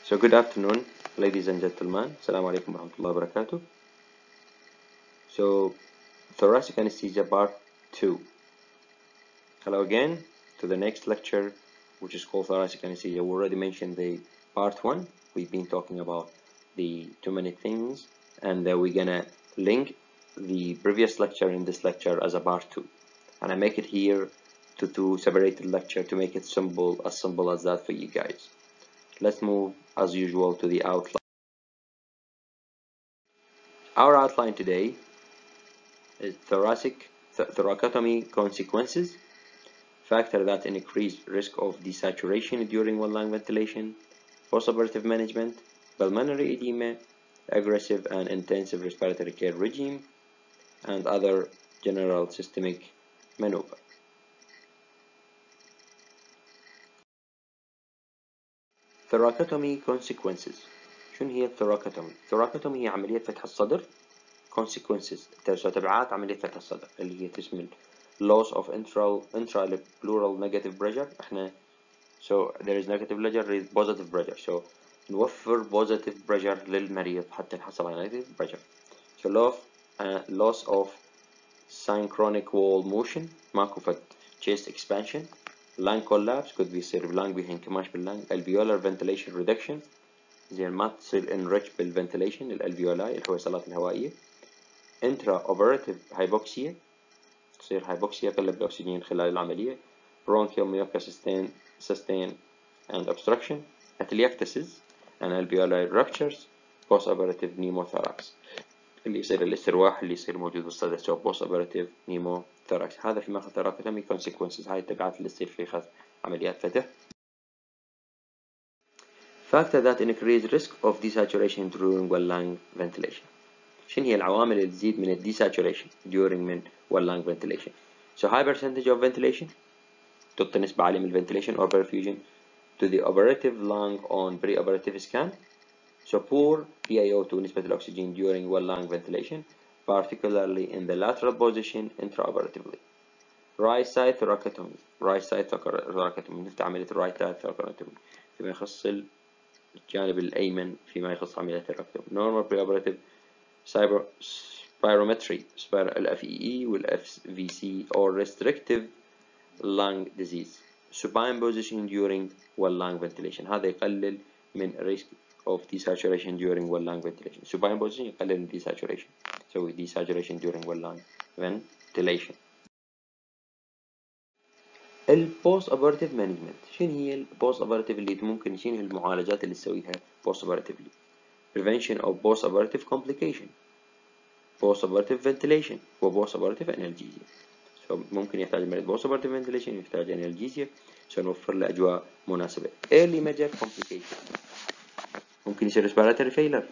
So good afternoon, ladies and gentlemen. Assalamu alaikum warahmatullahi wabarakatuh. So thoracic anesthesia part 2. Hello again to the next lecture, which is called thoracic anesthesia. We already mentioned the part 1. We've been talking about the too many things, and we're gonna link the previous lecture in this lecture as a part 2. And I make it here to separate the lecture to make it simple as that for you guys. Let's move as usual to the outline. Our outline today is thoracotomy consequences, factor that increase risk of desaturation during one-lung ventilation, postoperative management, pulmonary edema, aggressive and intensive respiratory care regime, and other general systemic maneuver. Thoracotomy consequences. شنو هي الثوراكوتومي؟ الثوراكوتومي هي عملية فتح الصدر. consequences تبعات عملية فتح الصدر اللي هي تشمل loss of intrapleural negative pressure. احنا so there is negative pressure, there is positive pressure, so نوفر positive pressure للمريض حتى نحصل على negative pressure. so loss of synchronic wall motion، ماكو فد chest expansion. lung collapse قد بيصير بلانج بينكماش باللانج. alveolar ventilation reduction، زين ما تصير enrich بالفنتيليشن الالفيولاي الحويصلات الهوائية. intraoperative hypoxia، تصير hypoxia قلة بالأكسجين خلال العملية. bronchial mucus sustain and obstruction. atelectasis and alveolar ruptures. postoperative pneumothorax اللي يصير الاسترواح اللي يصير موجود بالصدر. so postoperative pneumothorax. هذا في ماخذ thoracotomy consequences، هاي التبعات اللي تصير في خذ عمليات فتح. factor that increase risk of desaturation during one-lung ventilation. شنو هي العوامل اللي تزيد من desaturation during من one-lung ventilation؟ so high percentage of ventilation، تعطي نسبة عالية من ventilation or perfusion to the operative lung on pre-operative scan. so poor PaO2 نسبة الأكسجين during one-lung ventilation, particularly in the lateral position intraoperatively. right side thoracotomy. نفتح عملية right side thoracotomy فيما يخص الجانب الأيمن فيما يخص عملية الركتوم. normal preoperative spirometry ال FEE وال FVC or restrictive lung disease. supine position during one lung ventilation، هذا يقلل من risk of desaturation during one lung ventilation. supine position يقلل من desaturation، so desaturation during one lung ventilation. البوست اوبرتيف مانجمنت. شنو هي البوست اوبرتيف اللي ممكن شنو المعالجات اللي تسويها بوست اوبرتيفلي؟ prevention of post operative complication، post operative ventilation، وبوست اوبرتيف analgesia. so ممكن يحتاج المريض بوست اوبرتيف ventilation، يحتاج analgesia، so نوفر له اجواء مناسبه. early major complication، ممكن يصير respiratory failure،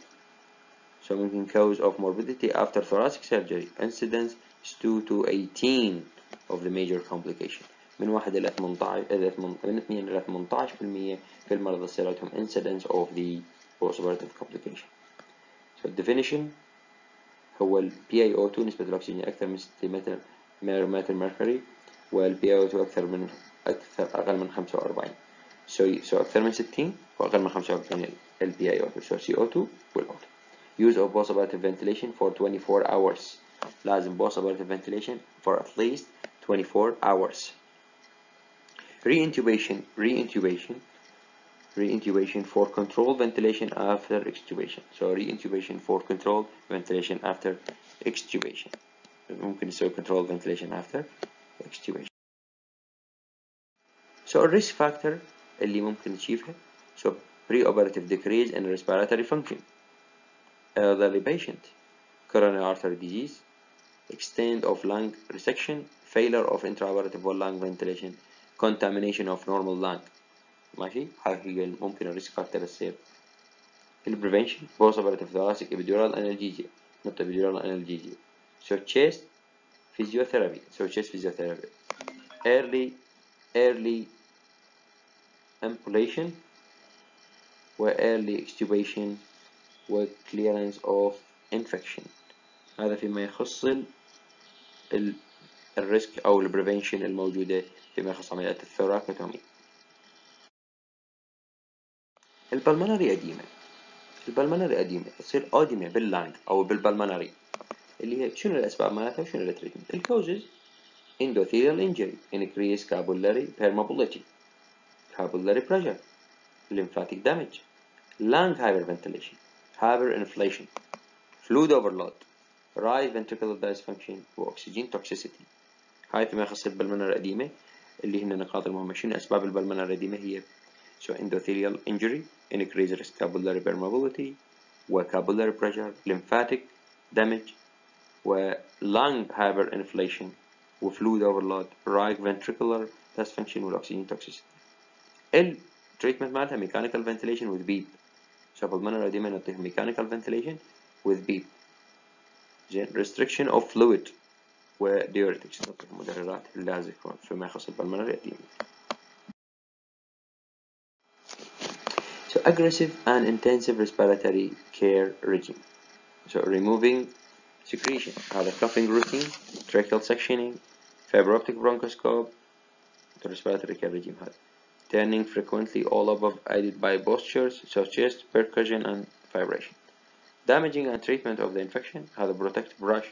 so ممكن cause of morbidity after thoracic surgery. incidence is 2 to 18 of the major complication. من 1 إلى 18 من 2 إلى 18% في المرضى يصير عندهم incidence of the postoperative complication. so definition هو ال PaO2 نسبة الأكسجين أكثر من 6 متر مركوري، وال PaO2 أقل من 45. so أكثر من 60 وأقل من 45 ال PaO2. so CO2 وال O2. use of postoperative ventilation for 24 hours. لازم postoperative ventilation for at least 24 hours. Reintubation for controlled ventilation after extubation. so reintubation for controlled ventilation after extubation. ممكن يسوي controlled ventilation after extubation. so الريسك فاكتور اللي ممكن نشوفها so preoperative decrease in respiratory function, elderly patient, coronary artery disease, extent of lung resection, failure of intraoperative lung ventilation, contamination of normal lung. ماشي، هاي هي ممكن الريسك فاكتور تصير. البريفنشن post operative thoracic epidural analgesia، نقطة epidural analgesia. so chest physiotherapy، early ambulation و early extubation و clearance of infection. هذا فيما يخص الريسك أو البريفنشن الموجودة فيما يخص عمليات الثوراكوتومي. البلمونري إديمة. البلمونري إديمة تصير أوديمة باللانج أو بالبلمونري، اللي هي شنو الأسباب مالتها وشنو التريتمنت؟ الكوزز endothelial injury, increased capillary permeability, capillary pressure, lymphatic damage, lung hyperventilation, hyperinflation, fluid overload, right ventricular dysfunction وأكسجين toxicity. هاي فيما يخص البلمونري القديمة اللي هن النقاط المهمة. شنو أسباب البلمونري القديمة؟ هي endothelial injury, increased capillary permeability و capillary pressure, lymphatic damage و lung hyperinflation و fluid overload, right ventricular dysfunction والأكسجين toxicity. التريتمنت مالتها mechanical ventilation with beep. pulmonary edema نعطيهم mechanical ventilation with beep. زين restriction of fluid و diuretics نعطيهم مدررات اللازق فيما يخص البلمونري edema. So aggressive and intensive respiratory care regime. So removing secretion هذا coughing routine, tracheal sectioning, fiber optic bronchoscope. The respiratory care regime هذا turning frequently all above aided by postures, so chest, percussion and vibration. Damaging and treatment of the infection هذا protect brush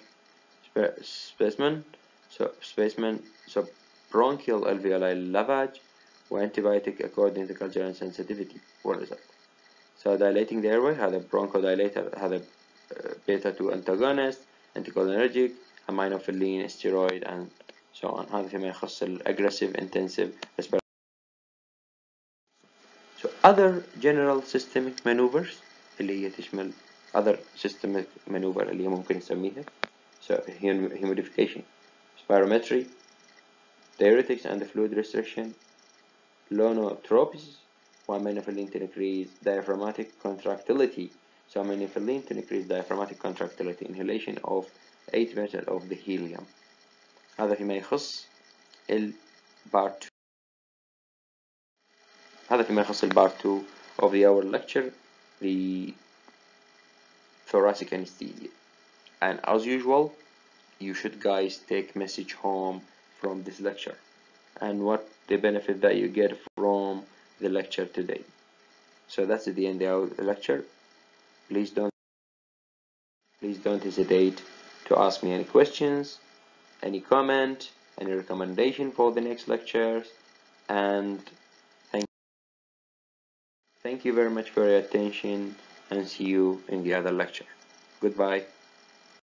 specimen, so bronchial alveoli lavage وantibiotic according to culture and sensitivity والresult. So dilating the airway هذا bronchodilator هذا beta 2 antagonist, anticholinergic, aminophylline, steroid and so on. هذا فيما يخص aggressive intensive respiratory. So other general systemic maneuvers اللي هي تشمل other systemic maneuver اللي هي ممكن نسميها so humidification, spirometry, diuretics and fluid restriction, lonotropism وaminophylline to increase diaphragmatic contractility. So aminophylline to increase diaphragmatic contractility, inhalation of 8% of the helium. هذا فيما يخص part 2. هذا فيما يخص part 2 of our lecture, the thoracic anesthesia. And as usual, you should guys take message home from this lecture and what the benefit that you get from the lecture today. So that's the end of the lecture. Please don't hesitate to ask me any questions, any comment, any recommendation for the next lectures, and thank you very much for your attention and see you in the other lecture. Goodbye.